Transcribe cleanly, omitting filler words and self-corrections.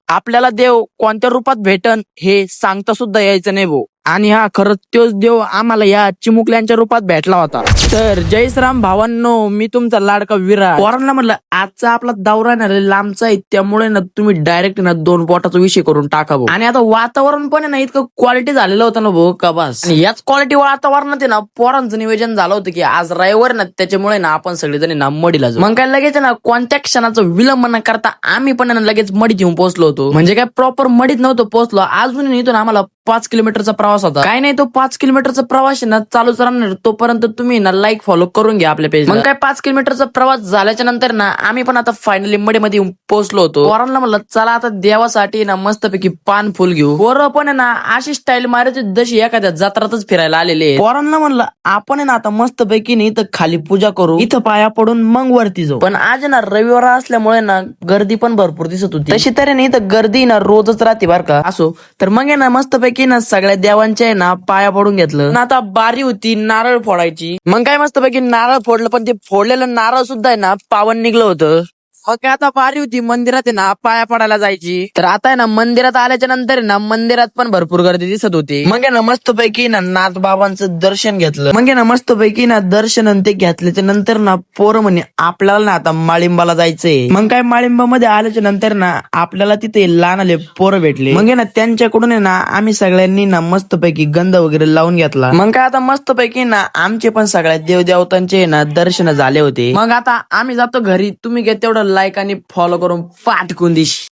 आपल्याला देव कोणत्या रूपात भेटन हे सांगता सुद्धा यायचं नाही भाऊ. आणि हा खरंच तोच देव आम्हाला या चिमुकल्यांच्या रूपात भेटला होता. तर जय श्रीराम भावांनो, मी तुमचा लाडका विराट. पोरांना म्हणलं आजचा आपला दौरा ना लांबचा आहे, त्यामुळे ना तुम्ही डायरेक्ट ना 2 बोटाचा विषय करून टाका भाऊ. आणि आता वातावरण पण आहे ना इतकं क्वालिटी झालेलं होतं ना भाऊ का बस. आणि याच क्वालिटी वातावरणात आहे ना पोरांचं नियोजन झालं होतं की आज रविवार ना, त्याच्यामुळे ना आपण सगळेजण ना मडीला जाऊ. मग काय लगेच ना कोणत्या क्षणाचं विलंब न करता आम्ही पण ना लगेच मडीत येऊन पोहोचलो होतो. म्हणजे काय प्रॉपर मडीत नव्हतो पोहोचलो, अजून इथून आम्हाला 5 किलोमीटरचा प्रवास होता. काय नाही, तो 5 किलोमीटरचा प्रवास आहे ना चालूच राहणार, तोपर्यंत तुम्ही ना लाईक फॉलो करून घ्या आपल्या पेज. मग काय 5 किलोमीटरचा प्रवास झाल्याच्या नंतर ना आम्ही पण आता फायनली मडीमध्ये येऊन पोहोचलो होतो. पोरांना म्हणलं चला आता देवासाठी ना मस्तपैकी पान फुल घेऊ. पोरं पण आहे ना अशी स्टाईल मारायची जशी एखाद्या जत्रातच फिरायला आलेले. पोरांना म्हणलं आपण आहे ना आता मस्तपैकी नाही इथं खाली पूजा करू, इथं पाया पडून मग वरती जाऊ. पण आज ना रविवार असल्यामुळे ना गर्दी पण भरपूर दिसत होती. तशी तरी नाही तर गर्दी ना रोजच राहते बर का. असो तर मग आहे ना मस्तपैकी ना सगळ्या देवांच्या ना पाया पडून घेतलं ना. आता बारी होती नारळ फोडायची. मग काय मस्तपैकी नारळ फोडलं, पण ते फोडलेलं नारळ सुद्धा आहे ना पावन निघलं होतं. ओके, आता बारी होती मंदिरात आहे ना पाया पडायला जायची. तर आता आहे ना मंदिरात आल्याच्या नंतर ना मंदिरात पण भरपूर गर्दी दिसत होती. मग आहे ना मस्तपैकी ना नाथ बाबांचं दर्शन घेतलं. मग आहे ना मस्तपैकी ना दर्शन ते घेतल्याच्या नंतर ना पोरं म्हणे आपल्याला ना आता माळिंबाला जायचंय. मग काय माळिंबामध्ये आल्याच्या नंतर ना आपल्याला तिथे लहान आले पोरं भेटले. मग आहे ना त्यांच्याकडून आहे ना आम्ही सगळ्यांनी ना मस्तपैकी गंध वगैरे लावून घेतला. मग काय आता मस्तपैकी ना आमचे पण सगळ्या देवदेवतांचे ना दर्शन झाले होते. मग आता आम्ही जातो घरी. तुम्ही घ्या तेवढं लाईक आणि फॉलो करून पाठकून दिश.